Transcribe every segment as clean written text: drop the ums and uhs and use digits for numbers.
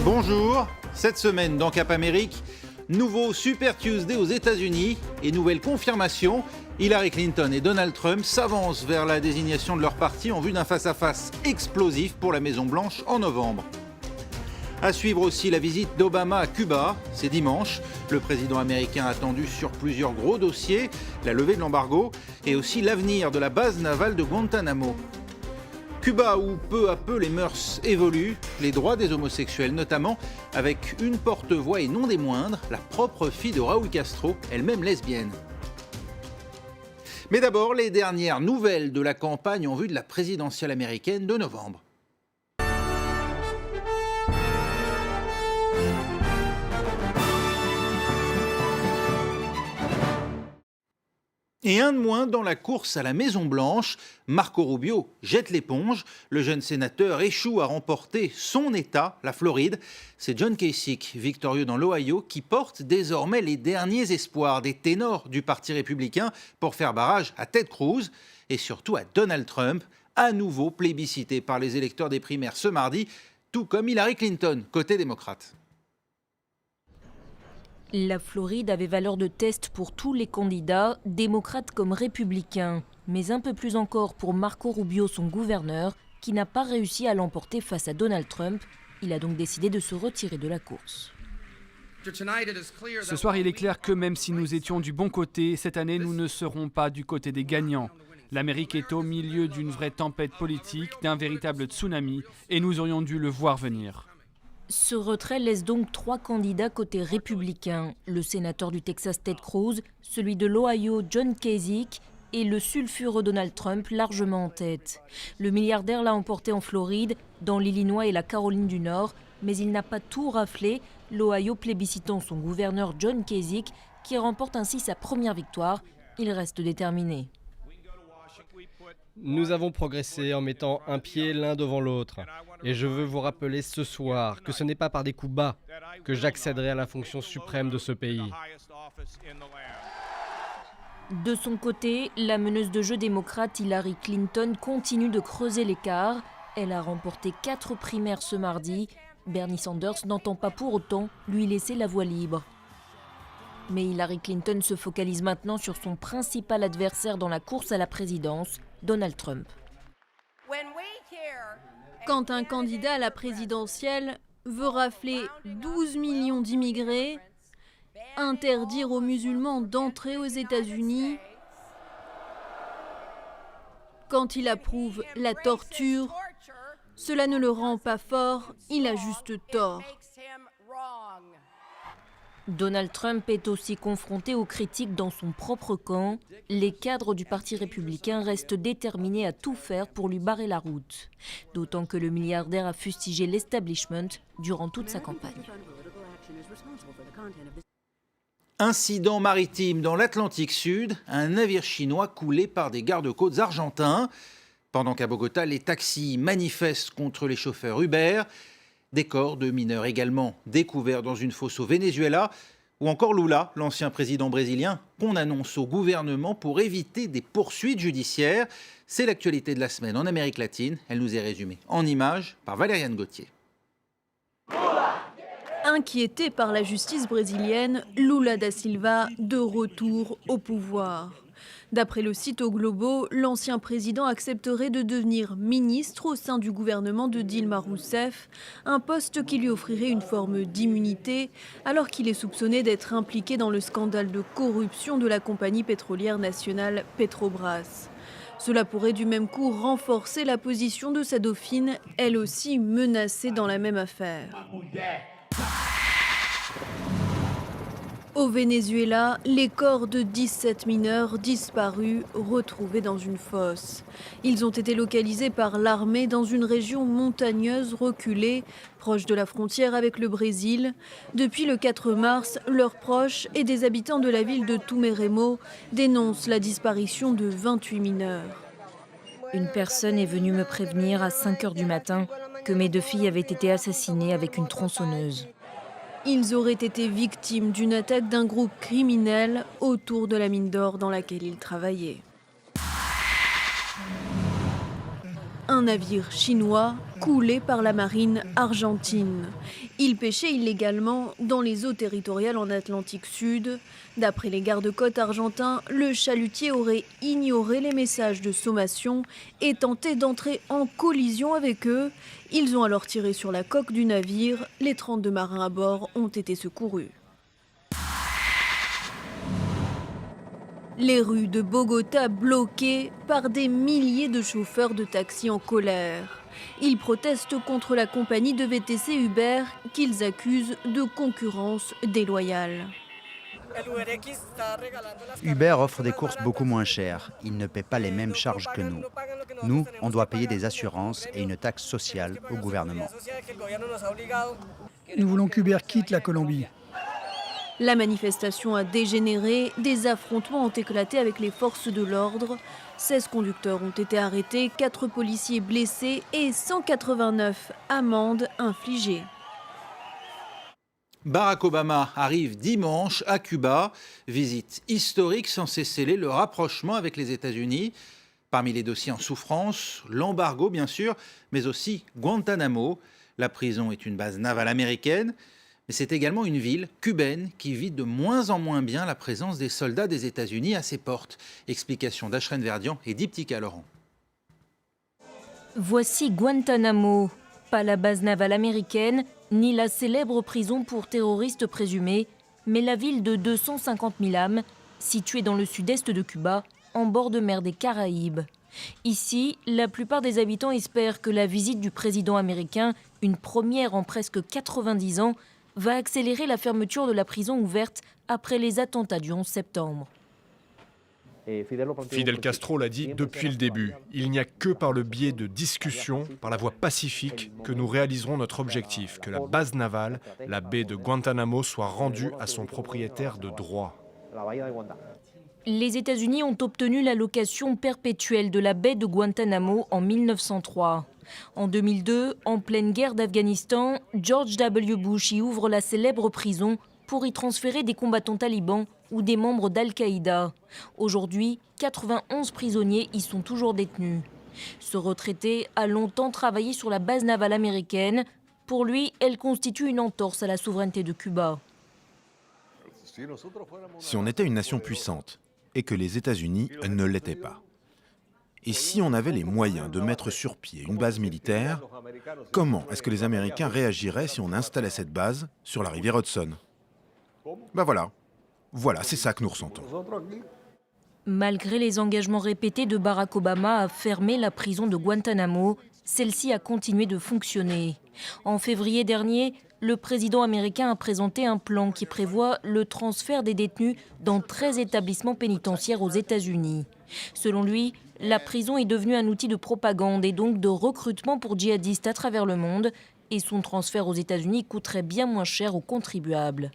Bonjour, cette semaine dans Cap Amérique, nouveau Super Tuesday aux États-Unis et nouvelle confirmation, Hillary Clinton et Donald Trump s'avancent vers la désignation de leur parti en vue d'un face-à-face explosif pour la Maison-Blanche en novembre. À suivre aussi la visite d'Obama à Cuba, c'est dimanche. Le président américain attendu sur plusieurs gros dossiers, la levée de l'embargo et aussi l'avenir de la base navale de Guantanamo. Cuba où peu à peu les mœurs évoluent, les droits des homosexuels notamment, avec une porte-voix et non des moindres, la propre fille de Raúl Castro, elle-même lesbienne. Mais d'abord, les dernières nouvelles de la campagne en vue de la présidentielle américaine de novembre. Et un de moins dans la course à la Maison-Blanche, Marco Rubio jette l'éponge. Le jeune sénateur échoue à remporter son État, la Floride. C'est John Kasich, victorieux dans l'Ohio, qui porte désormais les derniers espoirs des ténors du Parti républicain pour faire barrage à Ted Cruz et surtout à Donald Trump, à nouveau plébiscité par les électeurs des primaires ce mardi, tout comme Hillary Clinton, côté démocrate. La Floride avait valeur de test pour tous les candidats, démocrates comme républicains, mais un peu plus encore pour Marco Rubio, son gouverneur, qui n'a pas réussi à l'emporter face à Donald Trump. Il a donc décidé de se retirer de la course. Ce soir, il est clair que même si nous étions du bon côté, cette année, nous ne serons pas du côté des gagnants. L'Amérique est au milieu d'une vraie tempête politique, d'un véritable tsunami, et nous aurions dû le voir venir. Ce retrait laisse donc 3 candidats côté républicain. Le sénateur du Texas Ted Cruz, celui de l'Ohio John Kasich et le sulfureux Donald Trump largement en tête. Le milliardaire l'a emporté en Floride, dans l'Illinois et la Caroline du Nord, mais il n'a pas tout raflé, l'Ohio plébiscitant son gouverneur John Kasich qui remporte ainsi sa première victoire. Il reste déterminé. Nous avons progressé en mettant un pied l'un devant l'autre. Et je veux vous rappeler ce soir que ce n'est pas par des coups bas que j'accéderai à la fonction suprême de ce pays. De son côté, la meneuse de jeu démocrate Hillary Clinton continue de creuser l'écart. Elle a remporté 4 primaires ce mardi. Bernie Sanders n'entend pas pour autant lui laisser la voie libre. Mais Hillary Clinton se focalise maintenant sur son principal adversaire dans la course à la présidence, Donald Trump. Quand un candidat à la présidentielle veut rafler 12 millions d'immigrés, interdire aux musulmans d'entrer aux États-Unis, quand il approuve la torture, cela ne le rend pas fort, il a juste tort. Donald Trump est aussi confronté aux critiques dans son propre camp. Les cadres du Parti républicain restent déterminés à tout faire pour lui barrer la route. D'autant que le milliardaire a fustigé l'establishment durant toute sa campagne. Incident maritime dans l'Atlantique Sud, un navire chinois coulé par des gardes-côtes argentins. Pendant qu'à Bogota, les taxis manifestent contre les chauffeurs Uber. Des corps de mineurs également découverts dans une fosse au Venezuela. Ou encore Lula, l'ancien président brésilien, qu'on annonce au gouvernement pour éviter des poursuites judiciaires. C'est l'actualité de la semaine en Amérique latine. Elle nous est résumée en images par Valériane Gauthier. Inquiété par la justice brésilienne, Lula da Silva de retour au pouvoir. D'après le site O Globo, l'ancien président accepterait de devenir ministre au sein du gouvernement de Dilma Rousseff, un poste qui lui offrirait une forme d'immunité, alors qu'il est soupçonné d'être impliqué dans le scandale de corruption de la compagnie pétrolière nationale Petrobras. Cela pourrait du même coup renforcer la position de sa dauphine, elle aussi menacée dans la même affaire. Au Venezuela, les corps de 17 mineurs disparus retrouvés dans une fosse. Ils ont été localisés par l'armée dans une région montagneuse reculée, proche de la frontière avec le Brésil. Depuis le 4 mars, leurs proches et des habitants de la ville de Tumeremo dénoncent la disparition de 28 mineurs. Une personne est venue me prévenir à 5 h du matin que mes 2 filles avaient été assassinées avec une tronçonneuse. Ils auraient été victimes d'une attaque d'un groupe criminel autour de la mine d'or dans laquelle ils travaillaient. un navire chinois coulé par la marine argentine. Il pêchait illégalement dans les eaux territoriales en Atlantique Sud. D'après les gardes-côtes argentins, le chalutier aurait ignoré les messages de sommation et tenté d'entrer en collision avec eux. Ils ont alors tiré sur la coque du navire. Les 32 marins à bord ont été secourus. Les rues de Bogota bloquées par des milliers de chauffeurs de taxi en colère. Ils protestent contre la compagnie de VTC Uber qu'ils accusent de concurrence déloyale. Uber offre des courses beaucoup moins chères. Il ne paie pas les mêmes charges que nous. Nous, on doit payer des assurances et une taxe sociale au gouvernement. Nous voulons qu'Uber quitte la Colombie. La manifestation a dégénéré, des affrontements ont éclaté avec les forces de l'ordre. 16 conducteurs ont été arrêtés, 4 policiers blessés et 189 amendes infligées. Barack Obama arrive dimanche à Cuba, visite historique censée sceller le rapprochement avec les États-Unis. Parmi les dossiers en souffrance, l'embargo bien sûr, mais aussi Guantanamo. La prison est une base navale américaine, mais c'est également une ville cubaine qui vit de moins en moins bien la présence des soldats des États-Unis à ses portes. Explication d'Ashrène Verdian et Diptyka Laurent. Voici Guantanamo, pas la base navale américaine, ni la célèbre prison pour terroristes présumés, mais la ville de 250 000 âmes, située dans le sud-est de Cuba, en bord de mer des Caraïbes. Ici, la plupart des habitants espèrent que la visite du président américain, une première en presque 90 ans, va accélérer la fermeture de la prison ouverte après les attentats du 11 septembre. Fidel Castro l'a dit depuis le début. Il n'y a que par le biais de discussions, par la voie pacifique, que nous réaliserons notre objectif, que la base navale, la baie de Guantanamo, soit rendue à son propriétaire de droit. Les États-Unis ont obtenu la location perpétuelle de la baie de Guantanamo en 1903. En 2002, en pleine guerre d'Afghanistan, George W. Bush y ouvre la célèbre prison pour y transférer des combattants talibans ou des membres d'Al-Qaïda. Aujourd'hui, 91 prisonniers y sont toujours détenus. Ce retraité a longtemps travaillé sur la base navale américaine. Pour lui, elle constitue une entorse à la souveraineté de Cuba. Si on était une nation puissante et que les États-Unis ne l'étaient pas, et si on avait les moyens de mettre sur pied une base militaire, comment est-ce que les Américains réagiraient si on installait cette base sur la rivière Hudson? Ben voilà, c'est ça que nous ressentons. Malgré les engagements répétés de Barack Obama à fermer la prison de Guantanamo, celle-ci a continué de fonctionner. En février dernier, le président américain a présenté un plan qui prévoit le transfert des détenus dans 13 établissements pénitentiaires aux États-Unis. Selon lui, la prison est devenue un outil de propagande et donc de recrutement pour djihadistes à travers le monde. Et son transfert aux États-Unis coûterait bien moins cher aux contribuables.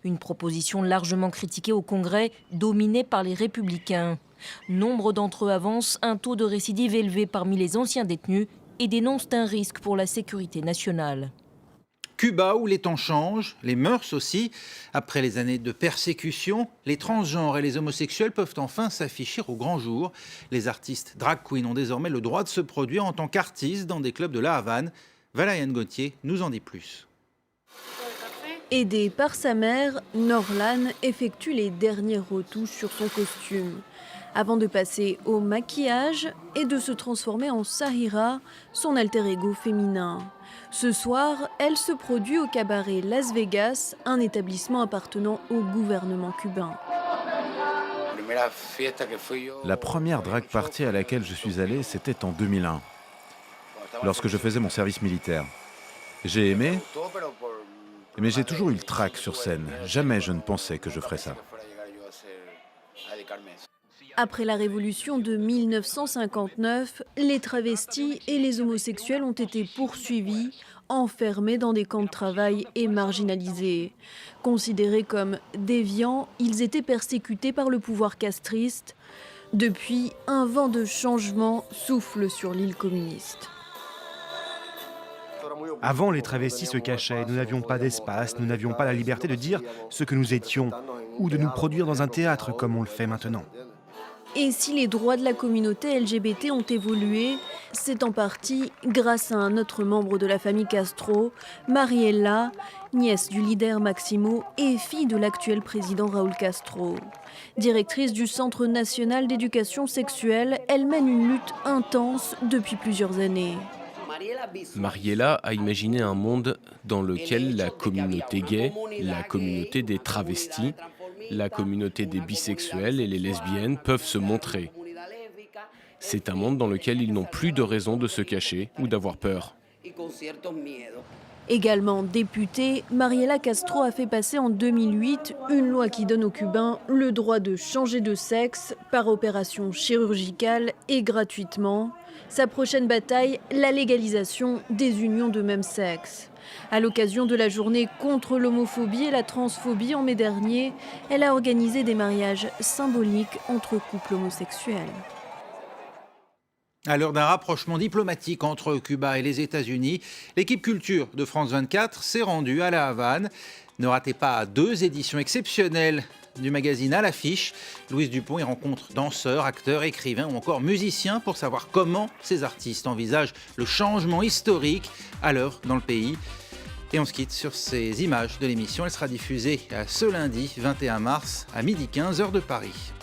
Une proposition largement critiquée au Congrès, dominée par les républicains. Nombre d'entre eux avancent un taux de récidive élevé parmi les anciens détenus et dénoncent un risque pour la sécurité nationale. Cuba, où les temps changent, les mœurs aussi. Après les années de persécution, les transgenres et les homosexuels peuvent enfin s'afficher au grand jour. Les artistes drag queens ont désormais le droit de se produire en tant qu'artistes dans des clubs de La Havane. Valériane Gauthier nous en dit plus. Aidée par sa mère, Norlan effectue les dernières retouches sur son costume, avant de passer au maquillage et de se transformer en Sahira, son alter ego féminin. Ce soir, elle se produit au cabaret Las Vegas, un établissement appartenant au gouvernement cubain. La première drag party à laquelle je suis allé, c'était en 2001. Lorsque je faisais mon service militaire. J'ai aimé, mais j'ai toujours eu le trac sur scène. Jamais je ne pensais que je ferais ça. Après la révolution de 1959, les travestis et les homosexuels ont été poursuivis, enfermés dans des camps de travail et marginalisés. Considérés comme déviants, ils étaient persécutés par le pouvoir castriste. Depuis, un vent de changement souffle sur l'île communiste. Avant, les travestis se cachaient, nous n'avions pas d'espace, nous n'avions pas la liberté de dire ce que nous étions, ou de nous produire dans un théâtre comme on le fait maintenant. Et si les droits de la communauté LGBT ont évolué, c'est en partie grâce à un autre membre de la famille Castro, Mariela, nièce du leader Máximo et fille de l'actuel président Raúl Castro. Directrice du Centre national d'éducation sexuelle, elle mène une lutte intense depuis plusieurs années. Mariela a imaginé un monde dans lequel la communauté gay, la communauté des travestis, la communauté des bisexuels et les lesbiennes peuvent se montrer. C'est un monde dans lequel ils n'ont plus de raison de se cacher ou d'avoir peur. Également députée, Mariela Castro a fait passer en 2008 une loi qui donne aux Cubains le droit de changer de sexe par opération chirurgicale et gratuitement. Sa prochaine bataille, la légalisation des unions de même sexe. À l'occasion de la journée contre l'homophobie et la transphobie en mai dernier, elle a organisé des mariages symboliques entre couples homosexuels. À l'heure d'un rapprochement diplomatique entre Cuba et les États-Unis, l'équipe culture de France 24 s'est rendue à La Havane. Ne ratez pas 2 éditions exceptionnelles du magazine À l'affiche. Louise Dupont y rencontre danseurs, acteurs, écrivains ou encore musiciens pour savoir comment ces artistes envisagent le changement historique à l'heure dans le pays. Et on se quitte sur ces images de l'émission. Elle sera diffusée ce lundi 21 mars à 12h15 heure de Paris.